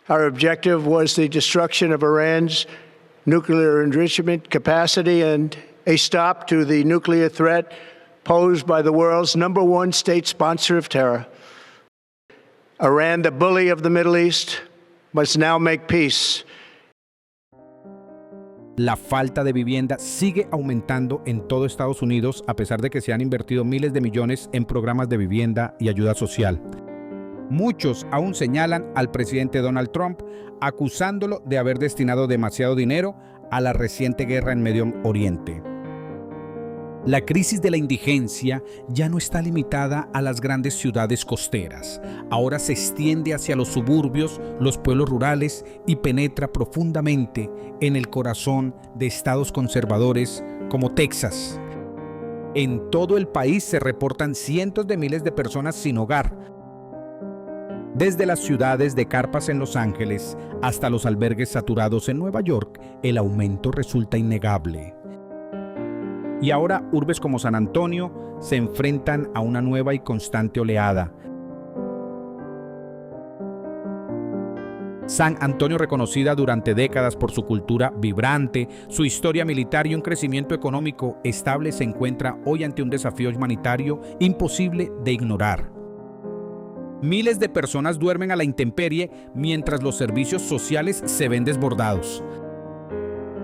Our objective was the destruction of Iran's nuclear enrichment capacity and a stop to the nuclear threat posed by the world's #1 state sponsor of terror. Iran, the bully of the Middle East, must now make peace. La falta de vivienda sigue aumentando en todo Estados Unidos a pesar de que se han invertido miles de millones en programas de vivienda y ayuda social. Muchos aún señalan al presidente Donald Trump acusándolo de haber destinado demasiado dinero a la reciente guerra en Medio Oriente. La crisis de la indigencia ya no está limitada a las grandes ciudades costeras. Ahora se extiende hacia los suburbios, los pueblos rurales y penetra profundamente en el corazón de estados conservadores como Texas. En todo el país se reportan cientos de miles de personas sin hogar, desde las ciudades de carpas en Los Ángeles hasta los albergues saturados en Nueva York. El aumento resulta innegable. Y ahora urbes como San Antonio se enfrentan a una nueva y constante oleada. San Antonio, reconocida durante décadas por su cultura vibrante, su historia militar y un crecimiento económico estable, se encuentra hoy ante un desafío humanitario imposible de ignorar. Miles de personas duermen a la intemperie mientras los servicios sociales se ven desbordados.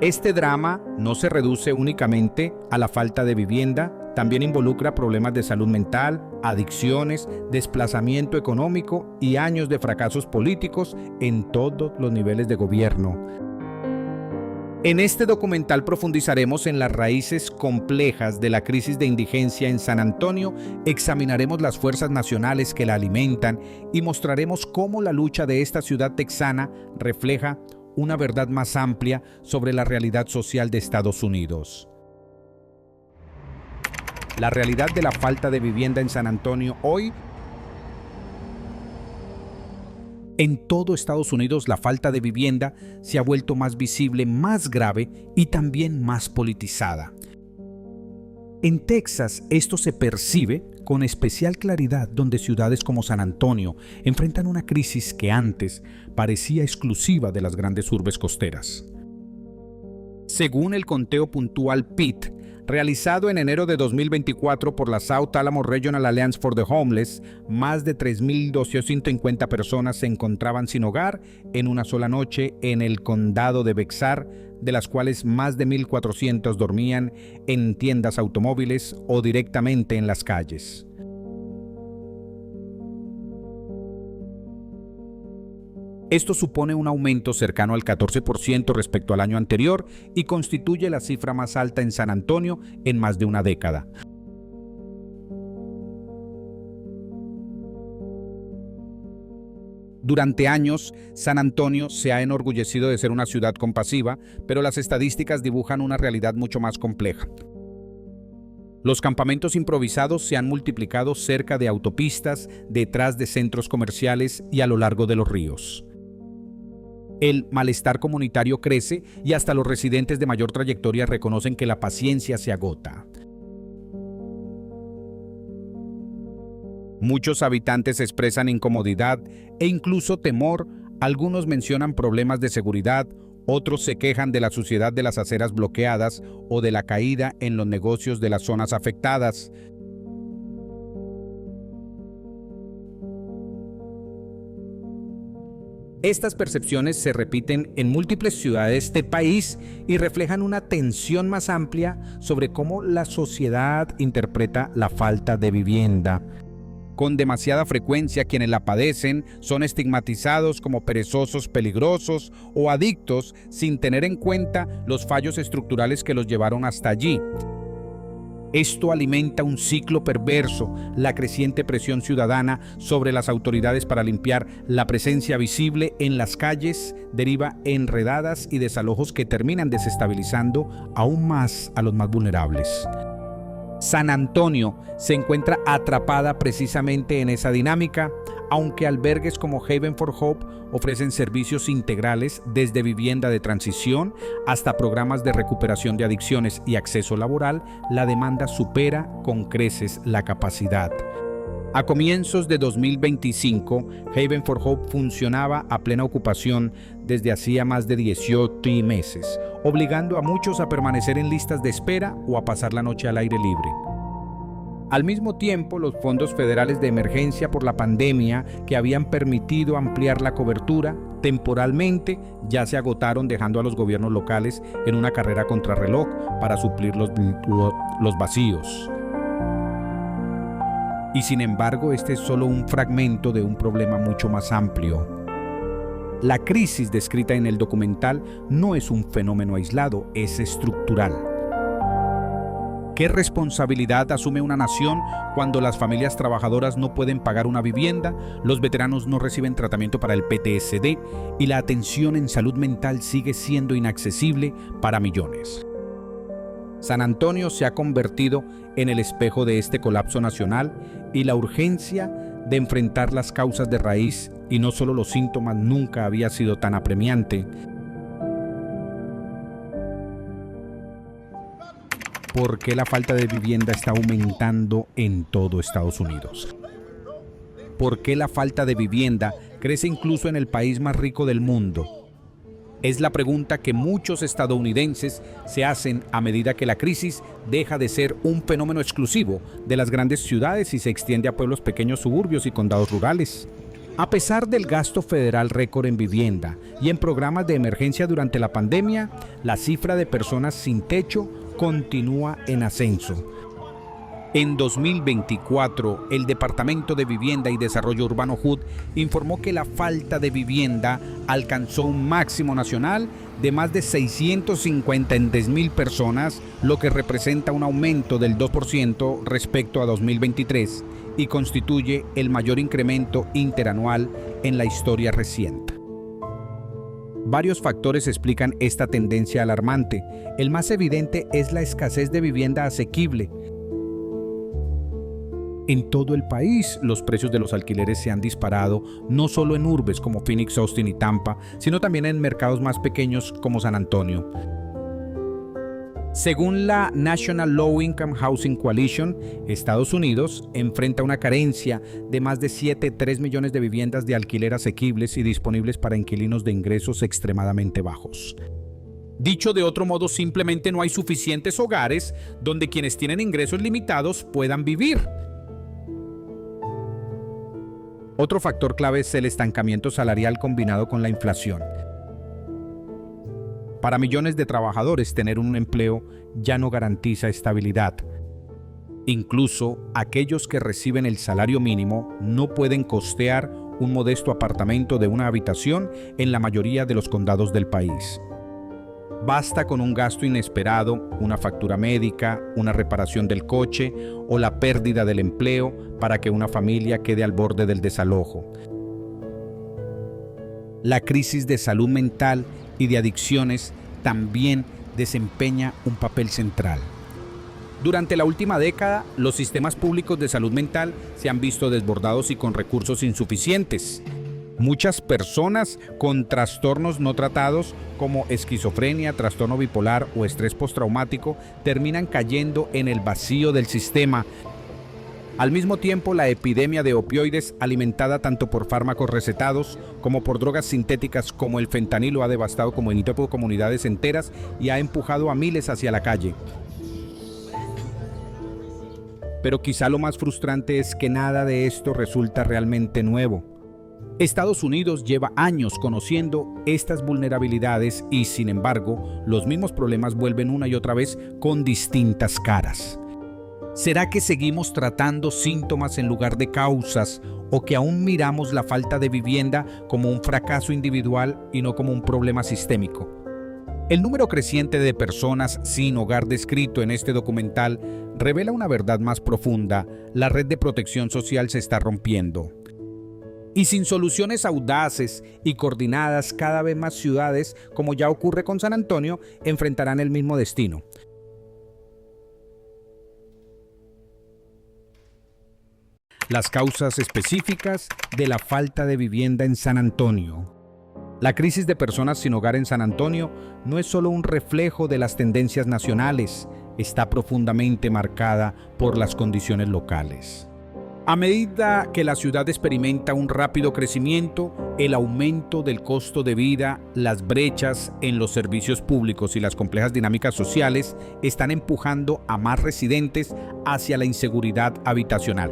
Este drama no se reduce únicamente a la falta de vivienda, también involucra problemas de salud mental, adicciones, desplazamiento económico y años de fracasos políticos en todos los niveles de gobierno. En este documental profundizaremos en las raíces complejas de la crisis de indigencia en San Antonio, examinaremos las fuerzas nacionales que la alimentan y mostraremos cómo la lucha de esta ciudad texana refleja una verdad más amplia sobre la realidad social de Estados Unidos. La realidad de la falta de vivienda en San Antonio hoy. En todo Estados Unidos, la falta de vivienda se ha vuelto más visible, más grave y también más politizada. En Texas, esto se percibe con especial claridad, donde ciudades como San Antonio enfrentan una crisis que antes parecía exclusiva de las grandes urbes costeras. Según el conteo puntual PIT, realizado en enero de 2024 por la South Alamo Regional Alliance for the Homeless, más de 3.250 personas se encontraban sin hogar en una sola noche en el condado de Bexar, de las cuales más de 1.400 dormían en tiendas automóviles o directamente en las calles. Esto supone un aumento cercano al 14% respecto al año anterior y constituye la cifra más alta en San Antonio en más de una década. Durante años, San Antonio se ha enorgullecido de ser una ciudad compasiva, pero las estadísticas dibujan una realidad mucho más compleja. Los campamentos improvisados se han multiplicado cerca de autopistas, detrás de centros comerciales y a lo largo de los ríos. El malestar comunitario crece y hasta los residentes de mayor trayectoria reconocen que la paciencia se agota. Muchos habitantes expresan incomodidad e incluso temor. Algunos mencionan problemas de seguridad, otros se quejan de la suciedad de las aceras bloqueadas o de la caída en los negocios de las zonas afectadas. Estas percepciones se repiten en múltiples ciudades del país y reflejan una tensión más amplia sobre cómo la sociedad interpreta la falta de vivienda. Con demasiada frecuencia, quienes la padecen son estigmatizados como perezosos, peligrosos o adictos, sin tener en cuenta los fallos estructurales que los llevaron hasta allí. Esto alimenta un ciclo perverso, la creciente presión ciudadana sobre las autoridades para limpiar la presencia visible en las calles deriva en redadas y desalojos que terminan desestabilizando aún más a los más vulnerables. San Antonio se encuentra atrapada precisamente en esa dinámica, aunque albergues como Haven for Hope ofrecen servicios integrales desde vivienda de transición hasta programas de recuperación de adicciones y acceso laboral. La demanda supera con creces la capacidad. A comienzos de 2025, Haven for Hope funcionaba a plena ocupación desde hacía más de 18 meses, obligando a muchos a permanecer en listas de espera o a pasar la noche al aire libre. Al mismo tiempo, los fondos federales de emergencia por la pandemia que habían permitido ampliar la cobertura, temporalmente ya se agotaron, dejando a los gobiernos locales en una carrera contrarreloj para suplir los vacíos. Y sin embargo, este es solo un fragmento de un problema mucho más amplio. La crisis descrita en el documental no es un fenómeno aislado, es estructural. ¿Qué responsabilidad asume una nación cuando las familias trabajadoras no pueden pagar una vivienda, los veteranos no reciben tratamiento para el PTSD y la atención en salud mental sigue siendo inaccesible para millones? San Antonio se ha convertido en el espejo de este colapso nacional y la urgencia de enfrentar las causas de raíz, y no solo los síntomas, nunca había sido tan apremiante. ¿Por qué la falta de vivienda está aumentando en todo Estados Unidos? ¿Por qué la falta de vivienda crece incluso en el país más rico del mundo? Es la pregunta que muchos estadounidenses se hacen a medida que la crisis deja de ser un fenómeno exclusivo de las grandes ciudades y se extiende a pueblos pequeños, suburbios y condados rurales. A pesar del gasto federal récord en vivienda y en programas de emergencia durante la pandemia, la cifra de personas sin techo continúa en ascenso. En 2024, el Departamento de Vivienda y Desarrollo Urbano HUD informó que la falta de vivienda alcanzó un máximo nacional de más de 653,000 personas, lo que representa un aumento del 2% respecto a 2023 y constituye el mayor incremento interanual en la historia reciente. Varios factores explican esta tendencia alarmante. El más evidente es la escasez de vivienda asequible. En todo el país, los precios de los alquileres se han disparado, no solo en urbes como Phoenix, Austin y Tampa, sino también en mercados más pequeños como San Antonio. Según la National Low Income Housing Coalition, Estados Unidos enfrenta una carencia de más de 7,3 millones de viviendas de alquiler asequibles y disponibles para inquilinos de ingresos extremadamente bajos. Dicho de otro modo, simplemente no hay suficientes hogares donde quienes tienen ingresos limitados puedan vivir. Otro factor clave es el estancamiento salarial combinado con la inflación. Para millones de trabajadores, tener un empleo ya no garantiza estabilidad. Incluso aquellos que reciben el salario mínimo no pueden costear un modesto apartamento de una habitación en la mayoría de los condados del país. Basta con un gasto inesperado, una factura médica, una reparación del coche o la pérdida del empleo para que una familia quede al borde del desalojo. La crisis de salud mental y de adicciones también desempeña un papel central. Durante la última década, los sistemas públicos de salud mental se han visto desbordados y con recursos insuficientes. Muchas personas con trastornos no tratados como esquizofrenia, trastorno bipolar o estrés postraumático terminan cayendo en el vacío del sistema. Al mismo tiempo, la epidemia de opioides, alimentada tanto por fármacos recetados como por drogas sintéticas como el fentanilo, ha devastado comunidades enteras y ha empujado a miles hacia la calle. Pero quizá lo más frustrante es que nada de esto resulta realmente nuevo. Estados Unidos lleva años conociendo estas vulnerabilidades y, sin embargo, los mismos problemas vuelven una y otra vez con distintas caras. ¿Será que seguimos tratando síntomas en lugar de causas o que aún miramos la falta de vivienda como un fracaso individual y no como un problema sistémico? El número creciente de personas sin hogar descrito en este documental revela una verdad más profunda: la red de protección social se está rompiendo. Y sin soluciones audaces y coordinadas, cada vez más ciudades, como ya ocurre con San Antonio, enfrentarán el mismo destino. Las causas específicas de la falta de vivienda en San Antonio. La crisis de personas sin hogar en San Antonio no es solo un reflejo de las tendencias nacionales, está profundamente marcada por las condiciones locales. A medida que la ciudad experimenta un rápido crecimiento, el aumento del costo de vida, las brechas en los servicios públicos y las complejas dinámicas sociales están empujando a más residentes hacia la inseguridad habitacional.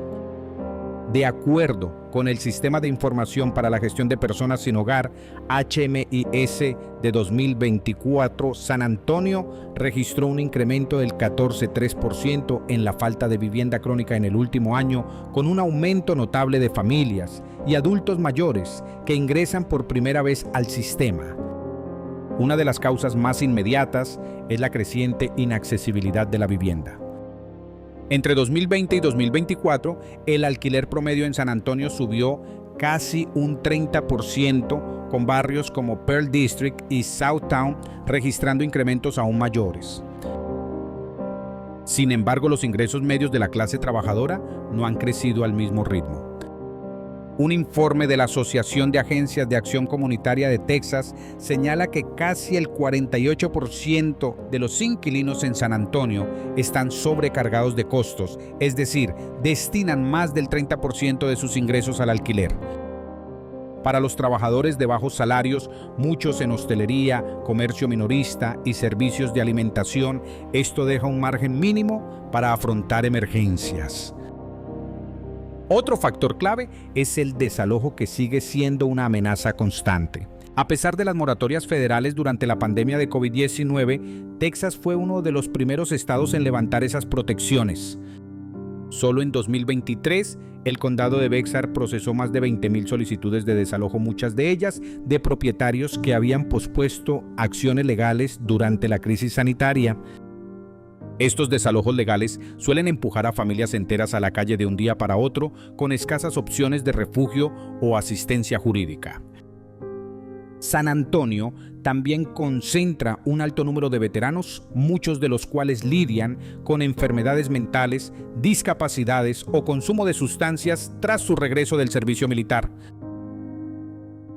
De acuerdo con el Sistema de Información para la Gestión de Personas Sin Hogar, HMIS de 2024, San Antonio registró un incremento del 14,3% en la falta de vivienda crónica en el último año, con un aumento notable de familias y adultos mayores que ingresan por primera vez al sistema. Una de las causas más inmediatas es la creciente inaccesibilidad de la vivienda. Entre 2020 y 2024, el alquiler promedio en San Antonio subió casi un 30%, con barrios como Pearl District y Southtown registrando incrementos aún mayores. Sin embargo, los ingresos medios de la clase trabajadora no han crecido al mismo ritmo. Un informe de la Asociación de Agencias de Acción Comunitaria de Texas señala que casi el 48% de los inquilinos en San Antonio están sobrecargados de costos, es decir, destinan más del 30% de sus ingresos al alquiler. Para los trabajadores de bajos salarios, muchos en hostelería, comercio minorista y servicios de alimentación, esto deja un margen mínimo para afrontar emergencias. Otro factor clave es el desalojo, que sigue siendo una amenaza constante. A pesar de las moratorias federales durante la pandemia de COVID-19, Texas fue uno de los primeros estados en levantar esas protecciones. Solo en 2023, el condado de Bexar procesó más de 20,000 solicitudes de desalojo, muchas de ellas de propietarios que habían pospuesto acciones legales durante la crisis sanitaria. Estos desalojos legales suelen empujar a familias enteras a la calle de un día para otro, con escasas opciones de refugio o asistencia jurídica. San Antonio también concentra un alto número de veteranos, muchos de los cuales lidian con enfermedades mentales, discapacidades o consumo de sustancias tras su regreso del servicio militar.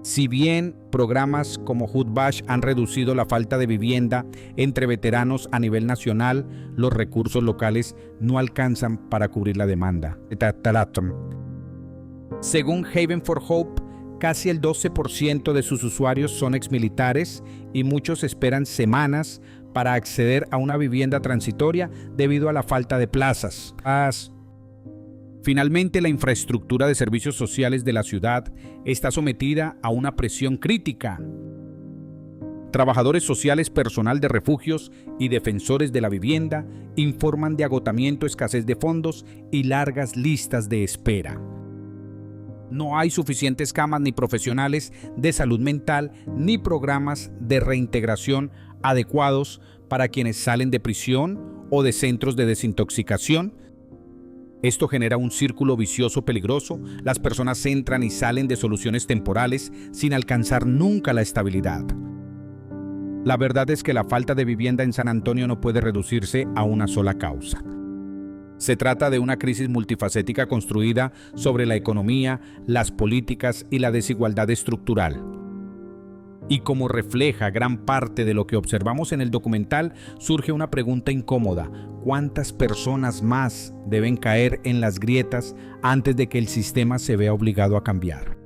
Si bien programas como HUD Bash han reducido la falta de vivienda entre veteranos a nivel nacional, los recursos locales no alcanzan para cubrir la demanda. Según Haven for Hope, casi el 12% de sus usuarios son exmilitares y muchos esperan semanas para acceder a una vivienda transitoria debido a la falta de plazas. Finalmente, la infraestructura de servicios sociales de la ciudad está sometida a una presión crítica. Trabajadores sociales, personal de refugios y defensores de la vivienda informan de agotamiento, escasez de fondos y largas listas de espera. No hay suficientes camas ni profesionales de salud mental ni programas de reintegración adecuados para quienes salen de prisión o de centros de desintoxicación. Esto genera un círculo vicioso peligroso. Las personas entran y salen de soluciones temporales sin alcanzar nunca la estabilidad. La verdad es que la falta de vivienda en San Antonio no puede reducirse a una sola causa. Se trata de una crisis multifacética construida sobre la economía, las políticas y la desigualdad estructural. Y como refleja gran parte de lo que observamos en el documental, surge una pregunta incómoda: ¿cuántas personas más deben caer en las grietas antes de que el sistema se vea obligado a cambiar?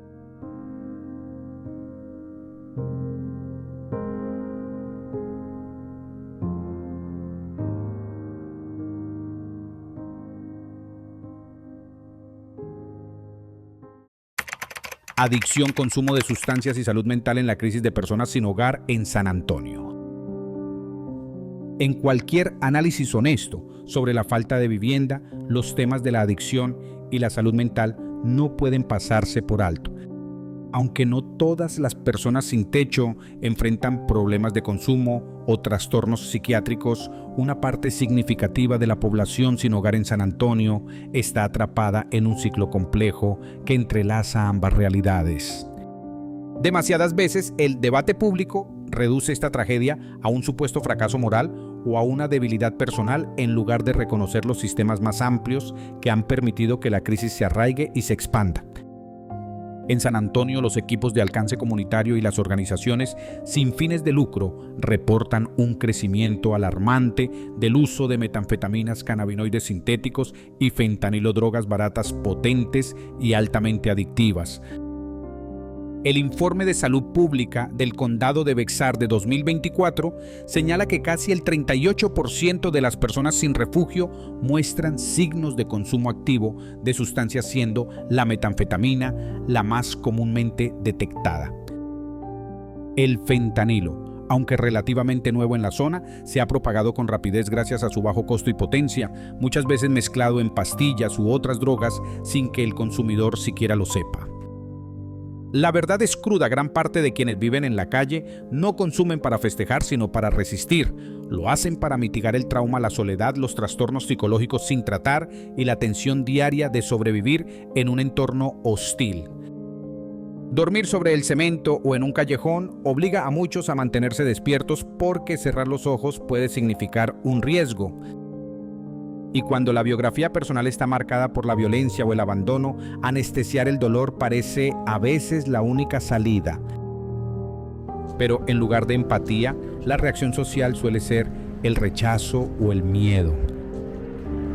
Adicción, consumo de sustancias y salud mental en la crisis de personas sin hogar en San Antonio. En cualquier análisis honesto sobre la falta de vivienda, los temas de la adicción y la salud mental no pueden pasarse por alto. Aunque no todas las personas sin techo enfrentan problemas de consumo o trastornos psiquiátricos, una parte significativa de la población sin hogar en San Antonio está atrapada en un ciclo complejo que entrelaza ambas realidades. Demasiadas veces el debate público reduce esta tragedia a un supuesto fracaso moral o a una debilidad personal en lugar de reconocer los sistemas más amplios que han permitido que la crisis se arraigue y se expanda. En San Antonio, los equipos de alcance comunitario y las organizaciones sin fines de lucro reportan un crecimiento alarmante del uso de metanfetaminas, cannabinoides sintéticos y fentanilo, drogas baratas, potentes y altamente adictivas. El informe de salud pública del condado de Bexar de 2024 señala que casi el 38% de las personas sin refugio muestran signos de consumo activo de sustancias, siendo la metanfetamina la más comúnmente detectada. El fentanilo, aunque relativamente nuevo en la zona, se ha propagado con rapidez gracias a su bajo costo y potencia, muchas veces mezclado en pastillas u otras drogas sin que el consumidor siquiera lo sepa. La verdad es cruda: gran parte de quienes viven en la calle no consumen para festejar, sino para resistir. Lo hacen para mitigar el trauma, la soledad, los trastornos psicológicos sin tratar y la tensión diaria de sobrevivir en un entorno hostil. Dormir sobre el cemento o en un callejón obliga a muchos a mantenerse despiertos, porque cerrar los ojos puede significar un riesgo. Y cuando la biografía personal está marcada por la violencia o el abandono, anestesiar el dolor parece a veces la única salida. Pero en lugar de empatía, la reacción social suele ser el rechazo o el miedo.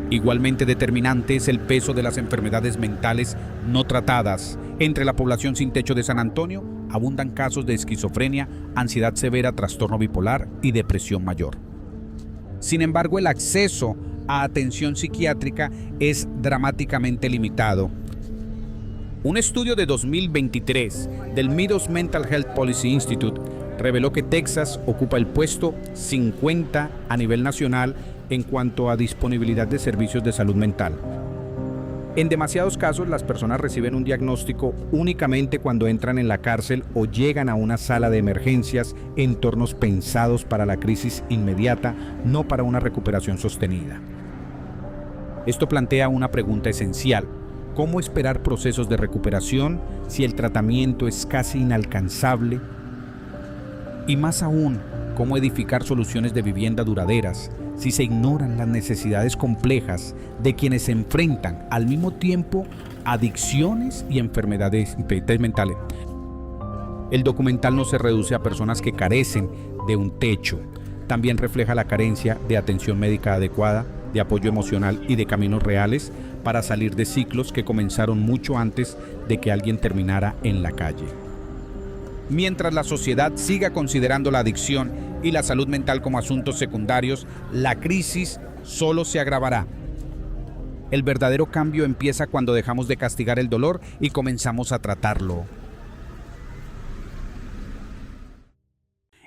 Igualmente determinante es el peso de las enfermedades mentales no tratadas. Entre la población sin techo de San Antonio abundan casos de esquizofrenia, ansiedad severa, trastorno bipolar y depresión mayor. Sin embargo, el acceso a atención psiquiátrica es dramáticamente limitado. Un estudio de 2023 del Meadows Mental Health Policy Institute reveló que Texas ocupa el puesto 50 a nivel nacional en cuanto a disponibilidad de servicios de salud mental. En demasiados casos, las personas reciben un diagnóstico únicamente cuando entran en la cárcel o llegan a una sala de emergencias, entornos pensados para la crisis inmediata, no para una recuperación sostenida. Esto plantea una pregunta esencial: ¿cómo esperar procesos de recuperación si el tratamiento es casi inalcanzable? Y más aún, ¿cómo edificar soluciones de vivienda duraderas si se ignoran las necesidades complejas de quienes se enfrentan al mismo tiempo adicciones y enfermedades mentales? El documental no se reduce a personas que carecen de un techo, también refleja la carencia de atención médica adecuada, de apoyo emocional y de caminos reales para salir de ciclos que comenzaron mucho antes de que alguien terminara en la calle. Mientras la sociedad siga considerando la adicción y la salud mental como asuntos secundarios, la crisis solo se agravará. El verdadero cambio empieza cuando dejamos de castigar el dolor y comenzamos a tratarlo.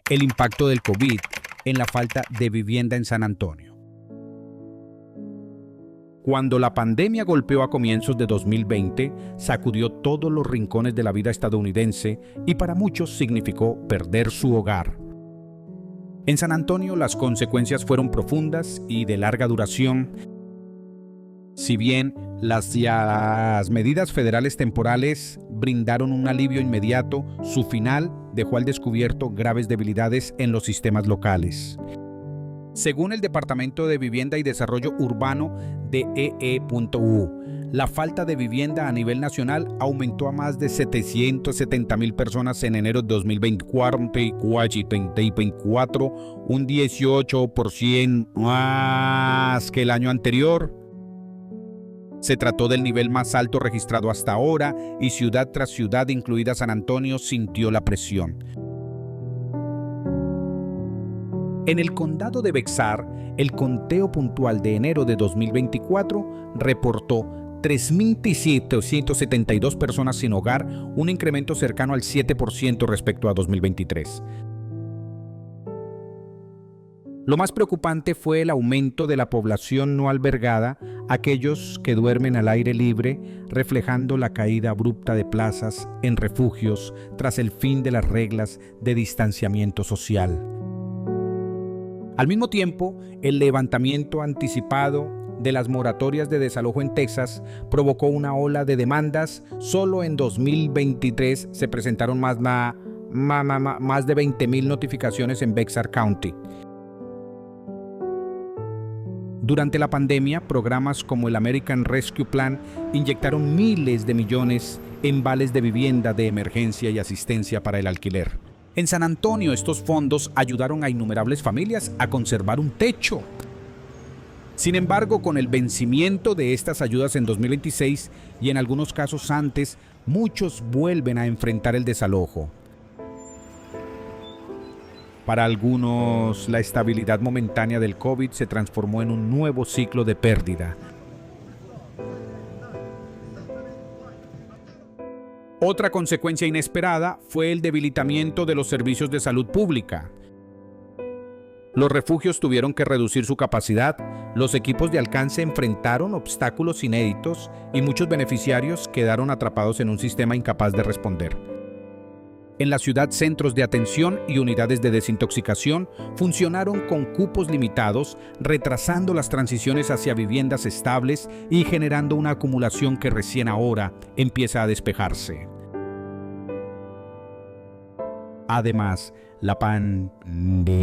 El impacto del COVID en la falta de vivienda en San Antonio. Cuando la pandemia golpeó a comienzos de 2020, sacudió todos los rincones de la vida estadounidense y para muchos significó perder su hogar. En San Antonio, las consecuencias fueron profundas y de larga duración. Si bien las medidas federales temporales brindaron un alivio inmediato, su final dejó al descubierto graves debilidades en los sistemas locales. Según el Departamento de Vivienda y Desarrollo Urbano de EE.U, la falta de vivienda a nivel nacional aumentó a más de 770,000 personas en enero de 2024, un 18% más que el año anterior. Se trató del nivel más alto registrado hasta ahora y ciudad tras ciudad, incluida San Antonio, sintió la presión. En el condado de Bexar, el conteo puntual de enero de 2024 reportó 3,772 personas sin hogar, un incremento cercano al 7% respecto a 2023. Lo más preocupante fue el aumento de la población no albergada, aquellos que duermen al aire libre, reflejando la caída abrupta de plazas en refugios tras el fin de las reglas de distanciamiento social. Al mismo tiempo, el levantamiento anticipado de las moratorias de desalojo en Texas provocó una ola de demandas. Solo en 2023 se presentaron más de 20,000 notificaciones en Bexar County. Durante la pandemia, programas como el American Rescue Plan inyectaron miles de millones en vales de vivienda de emergencia y asistencia para el alquiler. En San Antonio, estos fondos ayudaron a innumerables familias a conservar un techo. Sin embargo, con el vencimiento de estas ayudas en 2026 y en algunos casos antes, muchos vuelven a enfrentar el desalojo. Para algunos, la estabilidad momentánea del COVID se transformó en un nuevo ciclo de pérdida. Otra consecuencia inesperada fue el debilitamiento de los servicios de salud pública. Los refugios tuvieron que reducir su capacidad, los equipos de alcance enfrentaron obstáculos inéditos y muchos beneficiarios quedaron atrapados en un sistema incapaz de responder. En la ciudad, centros de atención y unidades de desintoxicación funcionaron con cupos limitados, retrasando las transiciones hacia viviendas estables y generando una acumulación que recién ahora empieza a despejarse. Además, la pandemia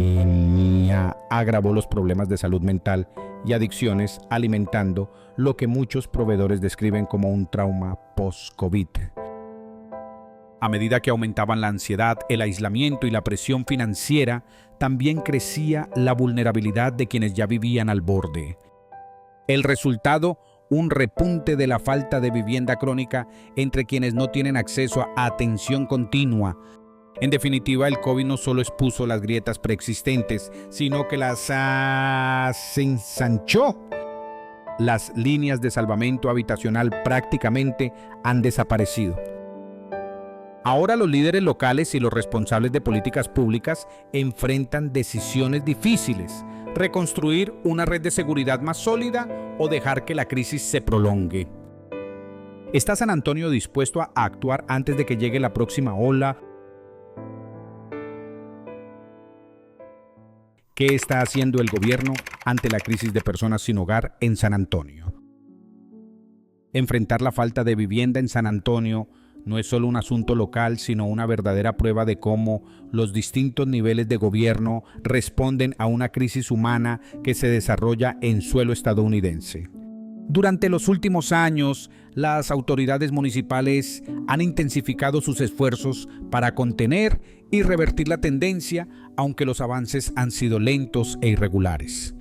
agravó los problemas de salud mental y adicciones, alimentando lo que muchos proveedores describen como un trauma post-COVID. A medida que aumentaban la ansiedad, el aislamiento y la presión financiera, también crecía la vulnerabilidad de quienes ya vivían al borde. El resultado, un repunte de la falta de vivienda crónica entre quienes no tienen acceso a atención continua. En definitiva, el COVID no solo expuso las grietas preexistentes, sino que las ensanchó. Las líneas de salvamento habitacional prácticamente han desaparecido. Ahora los líderes locales y los responsables de políticas públicas enfrentan decisiones difíciles: reconstruir una red de seguridad más sólida o dejar que la crisis se prolongue. ¿Está San Antonio dispuesto a actuar antes de que llegue la próxima ola? ¿Qué está haciendo el gobierno ante la crisis de personas sin hogar en San Antonio? Enfrentar la falta de vivienda en San Antonio no es solo un asunto local, sino una verdadera prueba de cómo los distintos niveles de gobierno responden a una crisis humana que se desarrolla en suelo estadounidense. Durante los últimos años, las autoridades municipales han intensificado sus esfuerzos para contener y revertir la tendencia, aunque los avances han sido lentos e irregulares.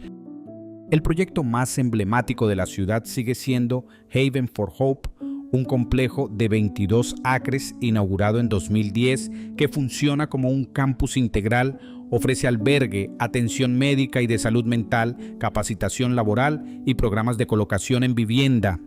El proyecto más emblemático de la ciudad sigue siendo Haven for Hope, un complejo de 22 acres inaugurado en 2010 que funciona como un campus integral, ofrece albergue, atención médica y de salud mental, capacitación laboral y programas de colocación en vivienda.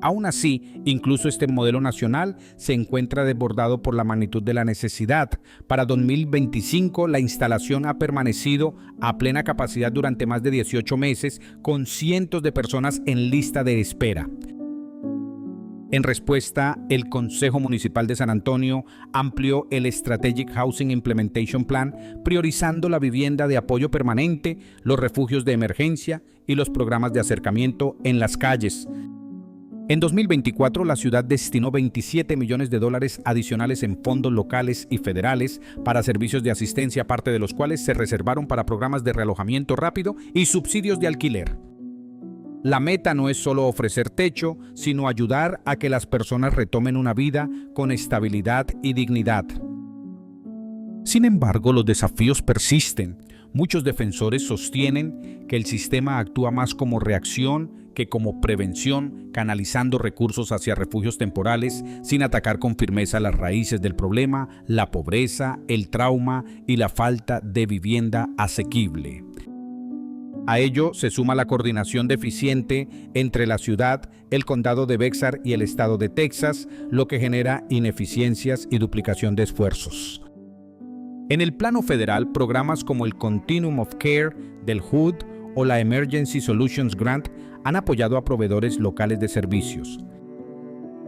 Aún así, incluso este modelo nacional se encuentra desbordado por la magnitud de la necesidad. Para 2025, la instalación ha permanecido a plena capacidad durante más de 18 meses, con cientos de personas en lista de espera. En respuesta, el Consejo Municipal de San Antonio amplió el Strategic Housing Implementation Plan, priorizando la vivienda de apoyo permanente, los refugios de emergencia y los programas de acercamiento en las calles. En 2024, la ciudad destinó $27 millones adicionales en fondos locales y federales para servicios de asistencia, parte de los cuales se reservaron para programas de realojamiento rápido y subsidios de alquiler. La meta no es solo ofrecer techo, sino ayudar a que las personas retomen una vida con estabilidad y dignidad. Sin embargo, los desafíos persisten. Muchos defensores sostienen que el sistema actúa más como reacción que como prevención, canalizando recursos hacia refugios temporales sin atacar con firmeza las raíces del problema, la pobreza, el trauma y la falta de vivienda asequible. A ello se suma la coordinación deficiente entre la ciudad, el condado de Bexar y el estado de Texas, lo que genera ineficiencias y duplicación de esfuerzos. En el plano federal, programas como el Continuum of Care del HUD o la Emergency Solutions Grant han apoyado a proveedores locales de servicios.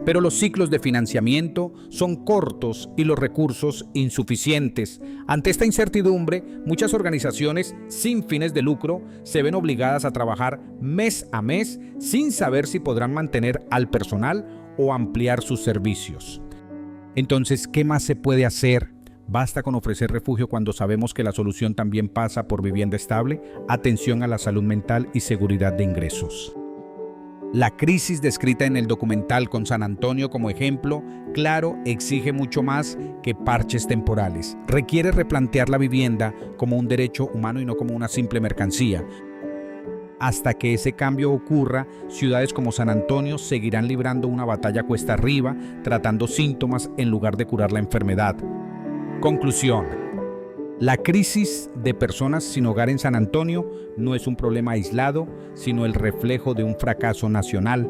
Pero los ciclos de financiamiento son cortos y los recursos insuficientes. Ante esta incertidumbre, muchas organizaciones sin fines de lucro se ven obligadas a trabajar mes a mes sin saber si podrán mantener al personal o ampliar sus servicios. Entonces, ¿qué más se puede hacer? ¿Basta con ofrecer refugio cuando sabemos que la solución también pasa por vivienda estable, atención a la salud mental y seguridad de ingresos? La crisis descrita en el documental con San Antonio como ejemplo, claro, exige mucho más que parches temporales. Requiere replantear la vivienda como un derecho humano y no como una simple mercancía. Hasta que ese cambio ocurra, ciudades como San Antonio seguirán librando una batalla cuesta arriba, tratando síntomas en lugar de curar la enfermedad. Conclusión. La crisis de personas sin hogar en San Antonio no es un problema aislado, sino el reflejo de un fracaso nacional.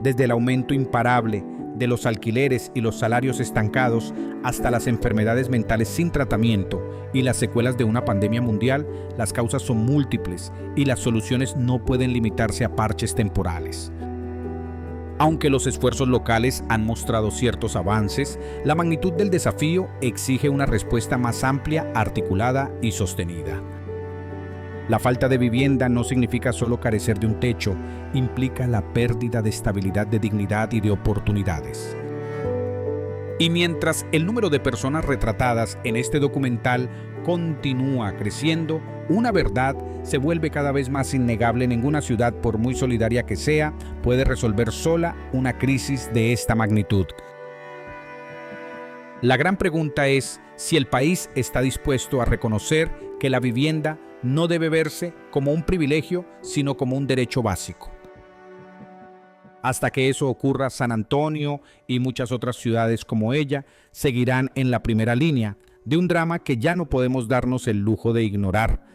Desde el aumento imparable de los alquileres y los salarios estancados hasta las enfermedades mentales sin tratamiento y las secuelas de una pandemia mundial, las causas son múltiples y las soluciones no pueden limitarse a parches temporales. Aunque los esfuerzos locales han mostrado ciertos avances, la magnitud del desafío exige una respuesta más amplia, articulada y sostenida. La falta de vivienda no significa solo carecer de un techo, implica la pérdida de estabilidad, de dignidad y de oportunidades. Y mientras el número de personas retratadas en este documental continúa creciendo, una verdad se vuelve cada vez más innegable: ninguna ciudad, por muy solidaria que sea, puede resolver sola una crisis de esta magnitud. La gran pregunta es si el país está dispuesto a reconocer que la vivienda no debe verse como un privilegio, sino como un derecho básico. Hasta que eso ocurra, San Antonio y muchas otras ciudades como ella seguirán en la primera línea de un drama que ya no podemos darnos el lujo de ignorar.